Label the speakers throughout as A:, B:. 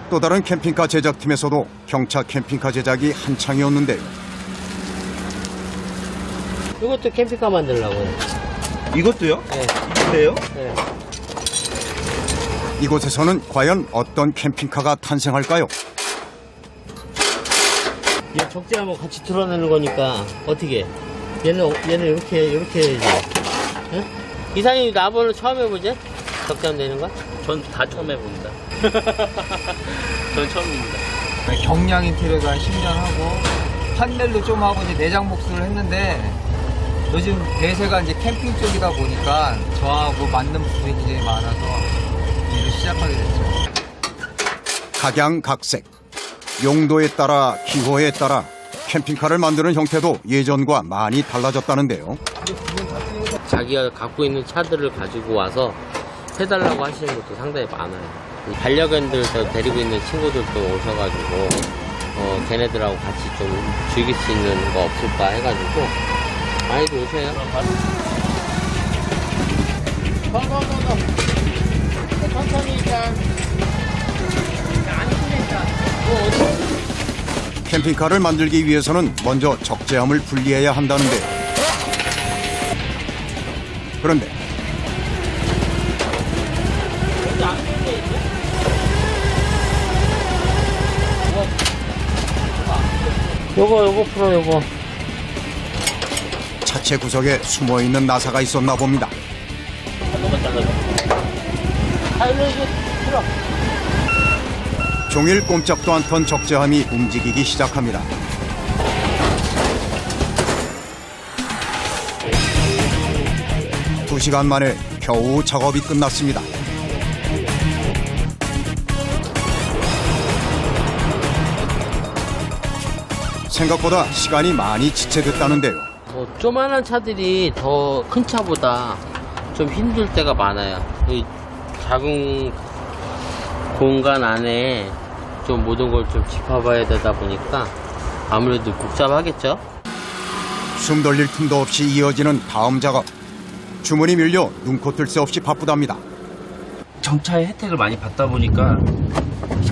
A: 또 다른 캠핑카 제작팀에서도 경차 캠핑카 제작이 한창이었는데요.
B: 이것도 캠핑카 만들려고요.
C: 이것도요?
B: 네.
C: 이것도요?
B: 네.
A: 이곳에서는 과연 어떤 캠핑카가 탄생할까요?
B: 얘 적재하면 같이 드러내는 거니까 어떻게? 얘는 이렇게 해야지. 응? 이사님 나번을 처음 해보지? 적재하면 되는 거?
D: 전 다 처음 해봅니다. 전 처음입니다.
E: 경량 인테리어도 한 10년 하고 판넬도 좀 하고 이제 내장 복수를 했는데 요즘 대세가 이제 캠핑 쪽이다 보니까 저하고 맞는 부분이 굉장히 많아서 일을 시작하게 됐죠.
A: 각양각색, 용도에 따라 기호에 따라 캠핑카를 만드는 형태도 예전과 많이 달라졌다는데요.
B: 자기가 갖고 있는 차들을 가지고 와서 해달라고 하시는 것도 상당히 많아요. 반려견들 데리고 있는 친구들도 오셔가지고 걔네들하고 같이 좀 즐길 수 있는 거 없을까 해가지고 많이들 오세요. 천천히 일단
A: 캠핑카를 만들기 위해서는 먼저 적재함을 분리해야 한다는데, 그런데
B: 요거 풀어 요거.
A: 차체 구석에 숨어있는 나사가 있었나 봅니다. 종일 꼼짝도 않던 적재함이 움직이기 시작합니다. 두 시간 만에 겨우 작업이 끝났습니다. 생각보다 시간이 많이 지체됐다는데요.
B: 조만한 차들이 더 큰 차보다 좀 힘들 때가 많아요. 이 작은 공간 안에 좀 모든 걸 좀 짚어봐야 되다 보니까 아무래도 복잡하겠죠?
A: 숨 돌릴 틈도 없이 이어지는 다음 작업. 주문이 밀려 눈코 뜰 새 없이 바쁘답니다.
D: 정차의 혜택을 많이 받다 보니까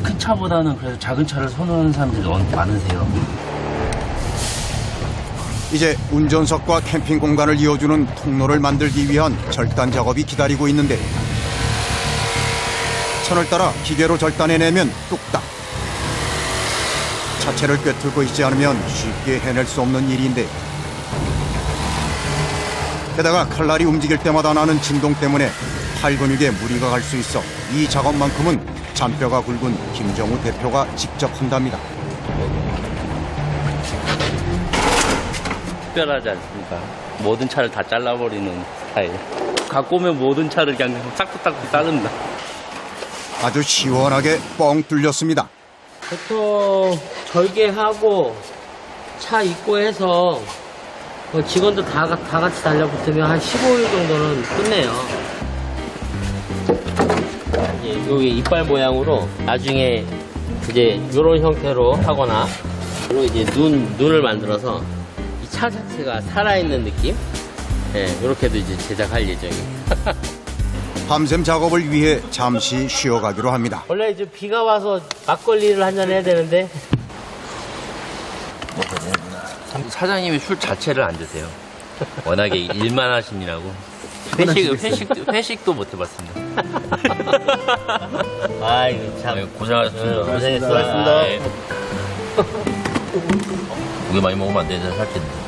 D: 큰 차보다는 그래도 작은 차를 선호하는 사람들이 많으세요.
A: 이제 운전석과 캠핑 공간을 이어주는 통로를 만들기 위한 절단 작업이 기다리고 있는데, 천을 따라 기계로 절단해내면 뚝딱. 차체를 꿰뚫고 있지 않으면 쉽게 해낼 수 없는 일인데, 게다가 칼날이 움직일 때마다 나는 진동 때문에 팔 근육에 무리가 갈 수 있어 이 작업만큼은 잔뼈가 굵은 김정우 대표가 직접 한답니다.
D: 특별하지 않습니까? 모든 차를 다 잘라버리는 스타일. 갖고 오면 모든 차를 그냥 싹둑싹둑 자른다.
A: 아주 시원하게 뻥 뚫렸습니다.
B: 보통 절개하고 차 입고 해서 직원들 다 같이 달려붙으면 한 15일 정도는 끝내요. 이제 여기 이빨 모양으로 나중에 이제 이런 형태로 하거나 그리고 이제 눈을 만들어서 이 차 자체가 살아있는 느낌? 예, 이렇게도 이제 제작할 예정이에요.
A: 밤샘 작업을 위해 잠시 쉬어가기로 합니다.
B: 원래 이제 비가 와서 막걸리를 한잔 해야 되는데
D: 사장님이 술 자체를 안 드세요. 워낙에 일만 하시느라고. 회식도 못 해봤습니다.
B: 아이고 참
D: 고생하셨습니다.
B: 고생했어.
D: 수고하셨습니다. 고기 많이 먹으면 안 되는데 살찐다.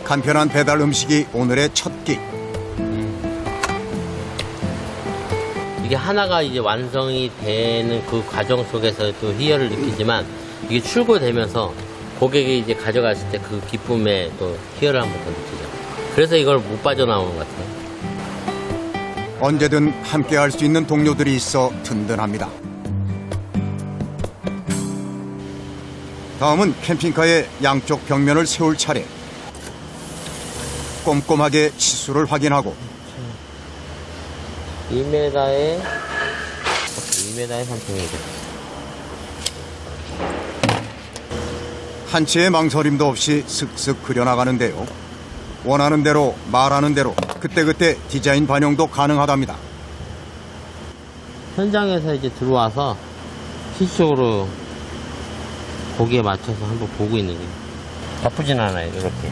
A: 간편한 배달 음식이 오늘의 첫 끼.
B: 이게 하나가 이제 완성이 되는 그 과정 속에서 또 희열을 느끼지만 이게 출고되면서 고객이 이제 가져갔을 때 그 기쁨에 또 희열을 한 번 더 느끼죠. 그래서 이걸 못 빠져나오는 것 같아요.
A: 언제든 함께 할 수 있는 동료들이 있어 든든합니다. 다음은 캠핑카의 양쪽 벽면을 세울 차례. 꼼꼼하게 치수를 확인하고
B: 2m에 3.2m.
A: 한치의 망설임도 없이 슥슥 그려나가는데요. 원하는 대로 말하는 대로 그때그때 디자인 반영도 가능하답니다.
B: 현장에서 이제 들어와서 실질적으로 거기에 맞춰서 한번 보고 있는 게 나쁘진 않아요. 이렇게.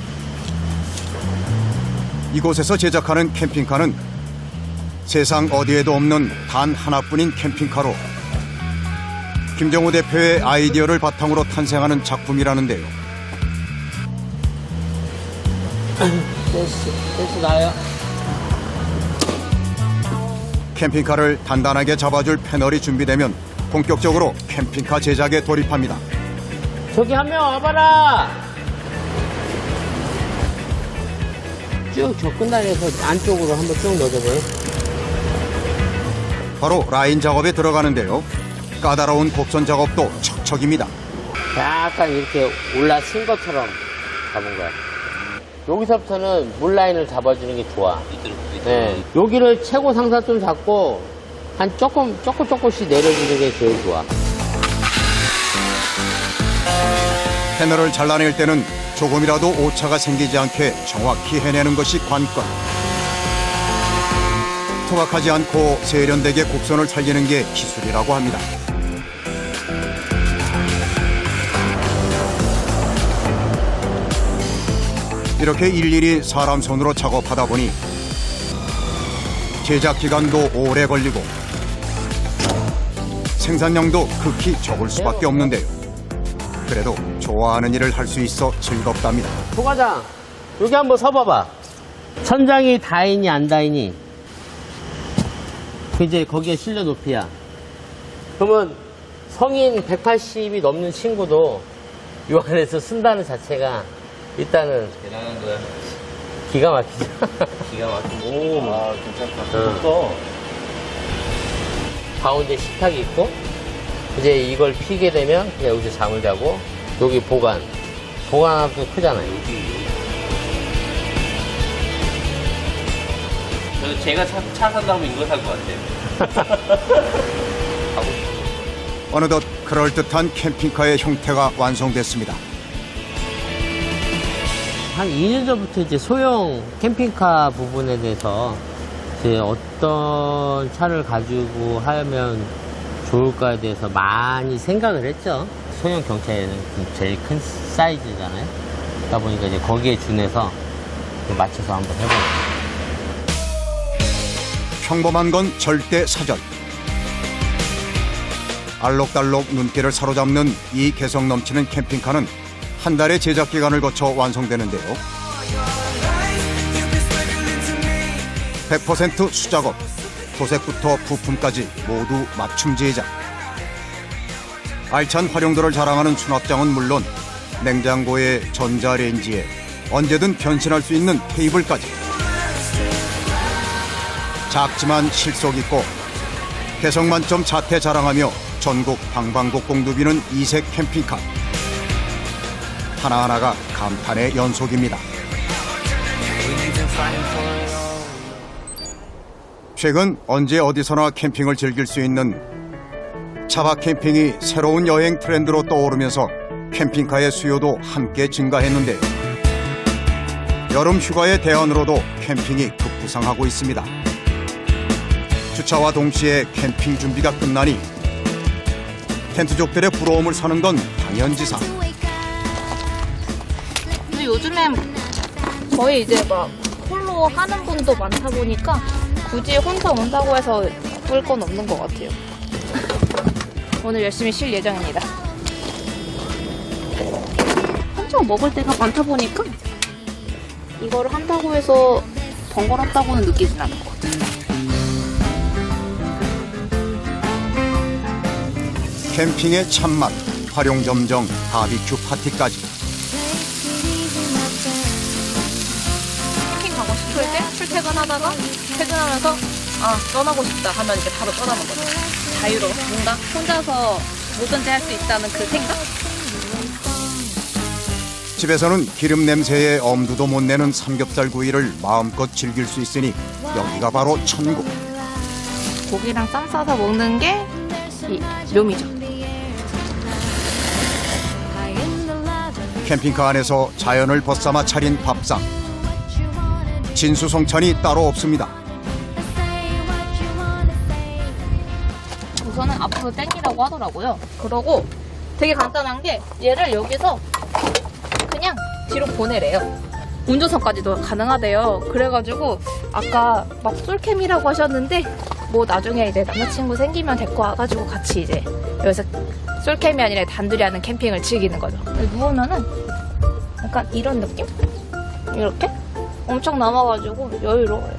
A: 이곳에서 제작하는 캠핑카는 세상 어디에도 없는 단 하나뿐인 캠핑카로 김정우 대표의 아이디어를 바탕으로 탄생하는 작품이라는데요.
B: 센스 나요?
A: 캠핑카를 단단하게 잡아줄 패널이 준비되면 본격적으로 캠핑카 제작에 돌입합니다.
B: 저기 한 명 와봐라! 쭉 접근단에서 안쪽으로 한번 쭉 넣어줘봐요.
A: 바로 라인 작업에 들어가는데요. 까다로운 곡선 작업도 척척입니다.
B: 약간 이렇게 올라친 것처럼 잡은 거야. 여기서부터는 물 라인을 잡아주는 게 좋아. 네. 여기를 최고 상사 좀 잡고 한 조금씩 내려주는 게 제일 좋아.
A: 패널을 잘라낼 때는 조금이라도 오차가 생기지 않게 정확히 해내는 것이 관건. 투박하지 않고 세련되게 곡선을 살리는 게 기술이라고 합니다. 이렇게 일일이 사람 손으로 작업하다 보니 제작 기간도 오래 걸리고 생산량도 극히 적을 수밖에 없는데요. 그래도 좋아하는 일을 할 수 있어 즐겁답니다.
B: 부과장, 여기 한번 서봐봐. 천장이 닿이니 안 닿이니? 이제 거기에 실내 높이야. 그러면 성인 180이 넘는 친구도 이 안에서 쓴다는 자체가 일단은
D: 대단한 거야.
B: 기가 막히죠.
D: 기가 막히고. 아, 괜찮다.
B: 응. 가운데 식탁이 있고 이제 이걸 피게 되면 그냥 여기서 잠을 자고 여기 보관하면 크잖아요.
D: 저는 제가 차 산다면 이거 살 것 같아요.
A: 어느덧 그럴듯한 캠핑카의 형태가 완성됐습니다.
B: 한 2년 전부터 이제 소형 캠핑카 부분에 대해서 이제 어떤 차를 가지고 하면 좋을까에 대해서 많이 생각을 했죠. 소형 경차에는 제일 큰 사이즈잖아요. 그러다 보니까 이제 거기에 준해서 맞춰서 한번 해보는 거예요.
A: 평범한 건 절대 사전. 알록달록 눈길을 사로잡는 이 개성 넘치는 캠핑카는 한 달의 제작 기간을 거쳐 완성되는데요. 100% 수작업, 도색부터 부품까지 모두 맞춤 제작. 알찬 활용도를 자랑하는 수납장은 물론 냉장고에 전자레인지에 언제든 변신할 수 있는 테이블까지. 작지만 실속 있고 개성 만점 자태 자랑하며 전국 방방곡곡 누비는 이색 캠핑카. 하나하나가 감탄의 연속입니다. 최근 언제 어디서나 캠핑을 즐길 수 있는 차박 캠핑이 새로운 여행 트렌드로 떠오르면서 캠핑카의 수요도 함께 증가했는데요. 여름 휴가의 대안으로도 캠핑이 급부상하고 있습니다. 주차와 동시에 캠핑 준비가 끝나니 텐트족들의 부러움을 사는 건 당연지사.
C: 근데 요즘엔 거의 이제 막 홀로 하는 분도 많다 보니까 굳이 혼자 온다고 해서 바쁠 건 없는 것 같아요. 오늘 열심히 쉴 예정입니다. 혼자 먹을 때가 많다 보니까 이거를 한다고 해서 번거롭다고는 느끼진 않은 것 같아요.
A: 캠핑의 참맛, 활용점정, 바비큐 파티까지.
C: 캠핑 가고 싶을 때 출퇴근하다가 퇴근하면서 떠나고 싶다 하면 이제 바로 떠나는 거죠. 자유로워. 뭔가 혼자서 뭐든지 할 수 있다는 그 생각?
A: 집에서는 기름 냄새에 엄두도 못 내는 삼겹살 구이를 마음껏 즐길 수 있으니 여기가 바로 천국.
C: 고기랑 쌈 싸서 먹는 게 이 묘미죠.
A: 캠핑카 안에서 자연을 벗삼아 차린 밥상. 진수성찬이 따로 없습니다.
C: 우선은 앞으로 당기라고 하더라고요. 그러고 되게 간단한 게 얘를 여기서 그냥 뒤로 보내래요. 운전석까지도 가능하대요. 그래가지고 아까 막 솔캠이라고 하셨는데 뭐 나중에 이제 남자친구 생기면 데리고 와가지고 같이 이제 여기서 솔캠이 아니라 단둘이 하는 캠핑을 즐기는 거죠. 누우면은 약간 이런 느낌? 이렇게? 엄청 남아가지고 여유로워요.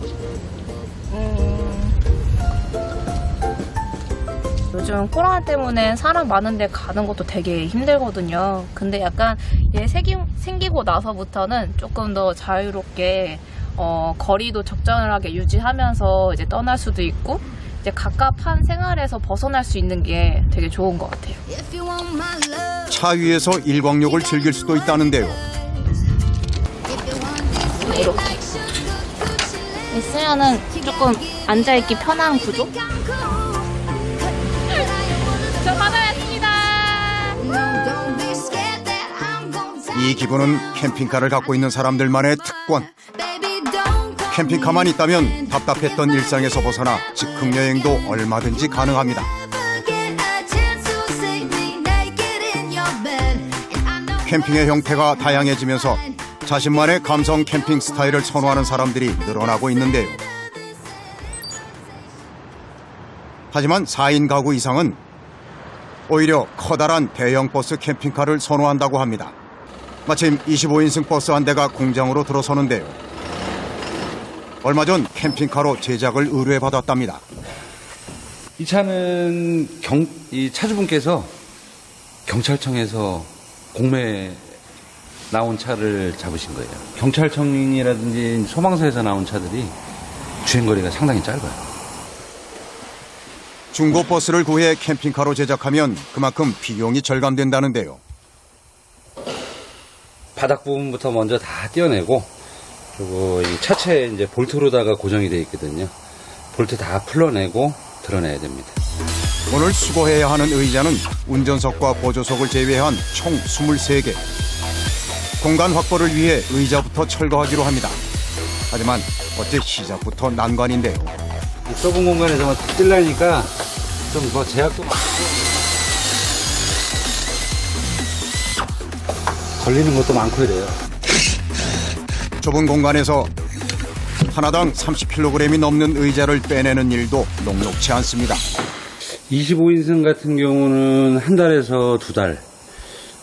C: 요즘 코로나 때문에 사람 많은데 가는 것도 되게 힘들거든요. 근데 약간 얘 생기고 나서부터는 조금 더 자유롭게 거리도 적절하게 유지하면서 이제 떠날 수도 있고 이제 갑갑한 생활에서 벗어날 수 있는 게 되게 좋은 것 같아요.
A: 차 위에서 일광욕을 즐길 수도 있다는데요.
C: 이렇게 있으면은 조금 앉아있기 편한 구조? 저 받아왔습니다.
A: 이 기분은 캠핑카를 갖고 있는 사람들만의 특권. 캠핑카만 있다면 답답했던 일상에서 벗어나 즉흥 여행도 얼마든지 가능합니다. 캠핑의 형태가 다양해지면서 자신만의 감성 캠핑 스타일을 선호하는 사람들이 늘어나고 있는데요. 하지만 4인 가구 이상은 오히려 커다란 대형 버스 캠핑카를 선호한다고 합니다. 마침 25인승 버스 한 대가 공장으로 들어서는데요. 얼마 전 캠핑카로 제작을 의뢰받았답니다.
F: 이 차는 이 차주분께서 경찰청에서 공매 나온 차를 잡으신 거예요. 경찰청이라든지 소방서에서 나온 차들이 주행거리가 상당히 짧아요.
A: 중고 버스를 구해 캠핑카로 제작하면 그만큼 비용이 절감된다는데요.
F: 바닥 부분부터 먼저 다 떼어내고, 그리고 이 차체에 이제 볼트로다가 고정이 되어 있거든요. 볼트 다 풀러내고 드러내야 됩니다.
A: 오늘 수거해야 하는 의자는 운전석과 보조석을 제외한 총 23개. 공간 확보를 위해 의자부터 철거하기로 합니다. 하지만 어째 시작부터 난관인데요.
F: 이 좁은 공간에서만 뛸라니까 좀 더 제약도 많고 걸리는 것도 많고 이래요.
A: 좁은 공간에서 하나당 30kg이 넘는 의자를 빼내는 일도 녹록치 않습니다.
F: 25인승 같은 경우는 한 달에서 두 달,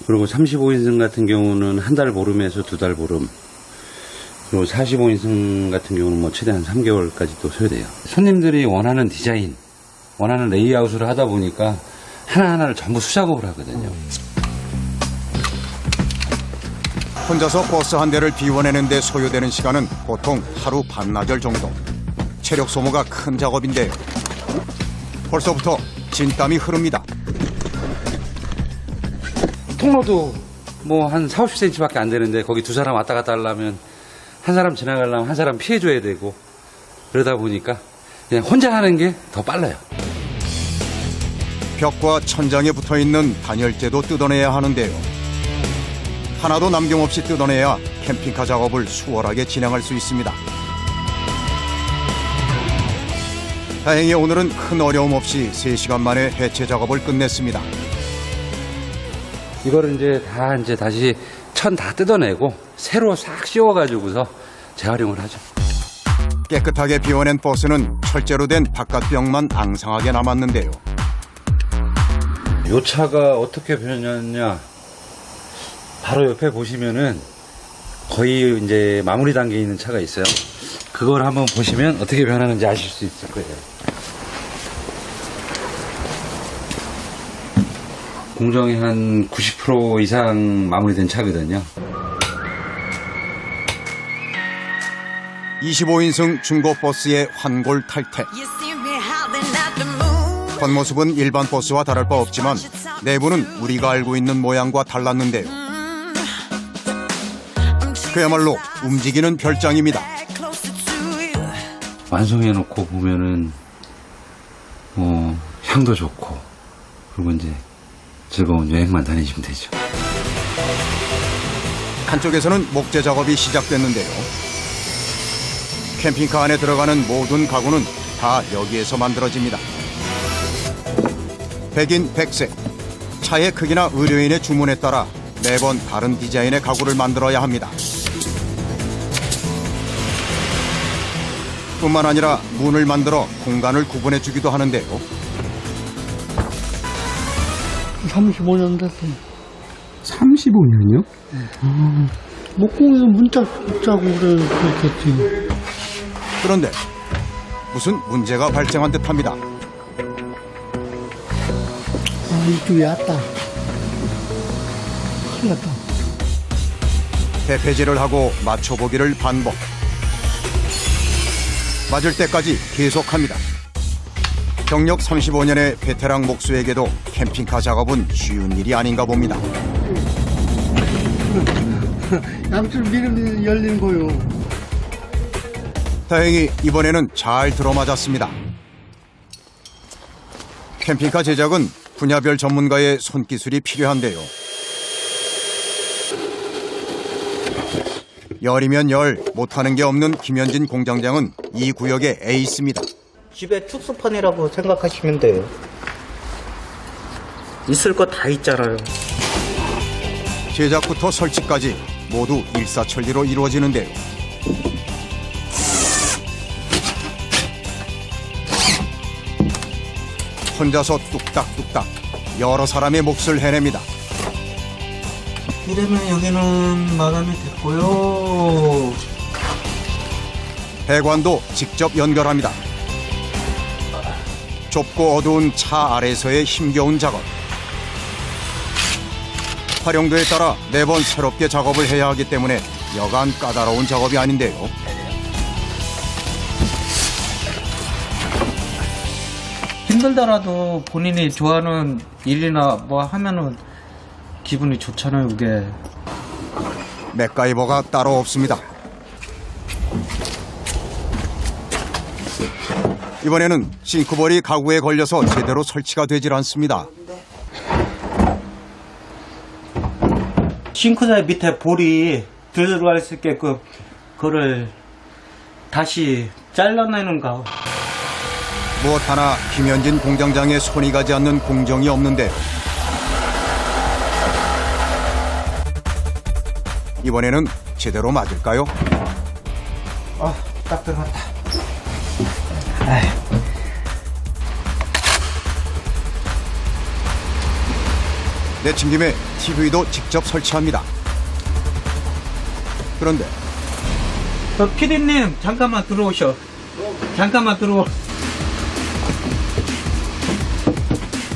F: 그리고 35인승 같은 경우는 한 달 보름에서 두 달 보름, 그리고 45인승 같은 경우는 뭐 최대 한 3개월까지도 소요돼요. 손님들이 원하는 디자인, 원하는 레이아웃을 하다 보니까 하나하나를 전부 수작업을 하거든요.
A: 혼자서 버스 한 대를 비워내는데 소요되는 시간은 보통 하루 반나절 정도. 체력 소모가 큰 작업인데요. 벌써부터 진땀이 흐릅니다.
F: 통로도 뭐 한 40-50cm밖에 안 되는데 거기 두 사람 왔다 갔다 하려면 한 사람 지나가려면 한 사람 피해줘야 되고, 그러다 보니까 그냥 혼자 하는 게 더 빨라요.
A: 벽과 천장에 붙어있는 단열재도 뜯어내야 하는데요. 하나도 남김없이 뜯어내야 캠핑카 작업을 수월하게 진행할 수 있습니다. 다행히 오늘은 큰 어려움 없이 3시간 만에 해체 작업을 끝냈습니다.
F: 이거를 이제 다시 천 다 뜯어내고 새로 싹 씌워가지고서 재활용을 하죠.
A: 깨끗하게 비워낸 버스는 철제로 된 바깥벽만 앙상하게 남았는데요.
F: 이 차가 어떻게 변했냐, 바로 옆에 보시면은 거의 이제 마무리 단계에 있는 차가 있어요. 그걸 한번 보시면 어떻게 변하는지 아실 수 있을 거예요. 공정이 한 90% 이상 마무리된 차거든요.
A: 25인승 중고버스의 환골 탈태. 겉모습은 일반 버스와 다를 바 없지만 내부는 우리가 알고 있는 모양과 달랐는데요. 그야말로 움직이는 별장입니다.
F: 완성해놓고 보면은 향도 좋고, 그리고 이제 즐거운 여행만 다니시면 되죠.
A: 한쪽에서는 목재 작업이 시작됐는데요. 캠핑카 안에 들어가는 모든 가구는 다 여기에서 만들어집니다. 백인 백색, 차의 크기나 의뢰인의 주문에 따라 매번 다른 디자인의 가구를 만들어야 합니다. 뿐만 아니라 문을 만들어 공간을 구분해 주기도 하는데요.
G: 35년 됐어요.
H: 35년이요?
G: 목공에서 문짝 붙자고 그랬겠지.
A: 그런데 무슨 문제가 발생한 듯합니다.
G: 아, 이쪽에 왔다. 큰일 났다.
A: 대패질을 하고 맞춰보기를 반복. 맞을 때까지 계속합니다. 경력 35년의 베테랑 목수에게도 캠핑카 작업은 쉬운 일이 아닌가 봅니다.
G: 양쪽 미름 열린 거요.
A: 다행히 이번에는 잘 들어맞았습니다. 캠핑카 제작은 분야별 전문가의 손기술이 필요한데요. 열이면 열, 못하는 게 없는 김현진 공장장은 이 구역의 에이스입니다.
I: 집에 특수판이라고 생각하시면 돼요. 있을 거 다 있잖아요.
A: 제작부터 설치까지 모두 일사천리로 이루어지는데요. 혼자서 뚝딱뚝딱 여러 사람의 몫을 해냅니다.
I: 이러면 여기는 마감이 됐고요.
A: 배관도 직접 연결합니다. 좁고 어두운 차 아래서의 힘겨운 작업. 활용도에 따라 매번 새롭게 작업을 해야 하기 때문에 여간 까다로운 작업이 아닌데요.
I: 힘들더라도 본인이 좋아하는 일이나 뭐 하면은 기분이 좋잖아요, 그게.
A: 맥가이버가 따로 없습니다. 이번에는 싱크볼이 가구에 걸려서 제대로 설치가 되질 않습니다.
I: 싱크대 밑에 볼이 들어갈 수 있게끔 그거를 다시 잘라내는 거.
A: 무엇 하나 김현진 공장장의 손이 가지 않는 공정이 없는데 이번에는 제대로 맞을까요?
I: 딱 들어갔다.
A: 내친 김에 TV도 직접 설치합니다. 그런데
I: 피디님, 잠깐만 들어오셔. 잠깐만 들어오.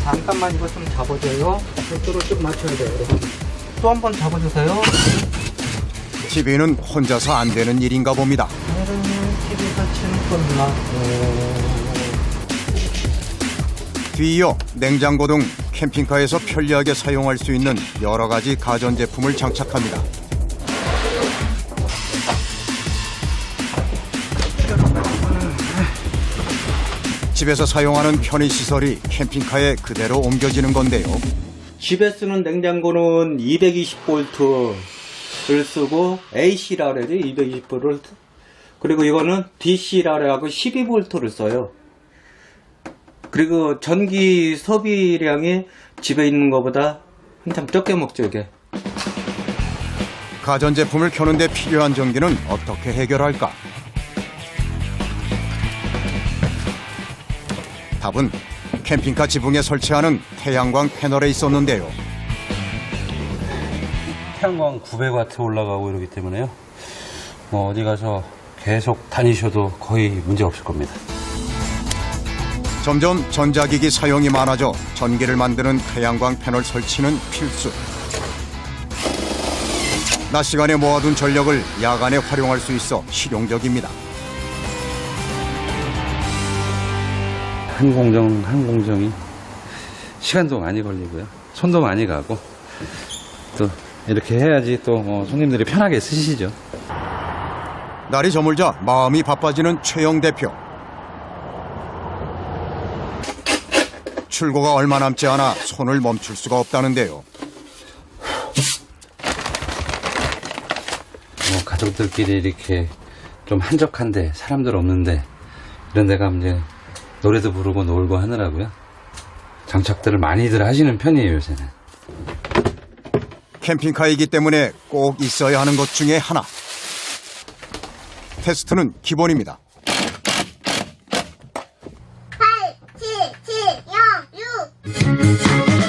I: 잠깐만 이거 좀 잡아줘요. 각도를 좀 맞춰야 돼요, 여러분. 또 한 번 잡아주세요.
A: TV는 혼자서 안 되는 일인가 봅니다.
I: TV 설치는 끝났고.
A: 뒤이어 냉장고 등 캠핑카에서 편리하게 사용할 수 있는 여러 가지 가전제품을 장착합니다. 집에서 사용하는 편의시설이 캠핑카에 그대로 옮겨지는 건데요.
I: 집에 쓰는 냉장고는 220V를 쓰고 AC라 그래야 돼, 220V. 그리고 이거는 DC라 그래가지고 12V를 써요. 그리고 전기 소비량이 집에 있는 것보다 한참 적게 먹죠, 이게.
A: 가전제품을 켜는데 필요한 전기는 어떻게 해결할까? 답은 캠핑카 지붕에 설치하는 태양광 패널에 있었는데요.
F: 태양광 900W 올라가고 이러기 때문에요. 뭐 어디 가서 계속 다니셔도 거의 문제 없을 겁니다.
A: 점점 전자기기 사용이 많아져 전기를 만드는 태양광 패널 설치는 필수. 낮 시간에 모아둔 전력을 야간에 활용할 수 있어 실용적입니다.
F: 한 공정이 시간도 많이 걸리고요. 손도 많이 가고 또 이렇게 해야지 또 손님들이 편하게 쓰시죠.
A: 날이 저물자 마음이 바빠지는 최영 대표. 출고가 얼마 남지 않아 손을 멈출 수가 없다는데요.
F: 가족들끼리 이렇게 좀 한적한데 사람들 없는데 이런 데가 이제 노래도 부르고 놀고 하느라고요. 장착들을 많이들 하시는 편이에요, 요새는.
A: 캠핑카이기 때문에 꼭 있어야 하는 것 중에 하나. 테스트는 기본입니다.
J: 8, 7, 7, 0, 6.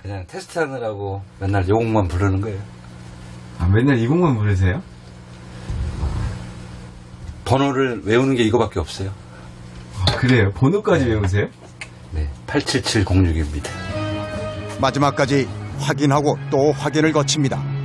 F: 그냥 테스트하느라고 맨날 요 곡만 부르는 거예요.
H: 아, 맨날 이 곡만 부르세요?
F: 번호를 외우는 게 이거밖에 없어요.
H: 아, 그래요? 번호까지 외우세요?
F: 네, 87706입니다.
A: 마지막까지 확인하고 또 확인을 거칩니다.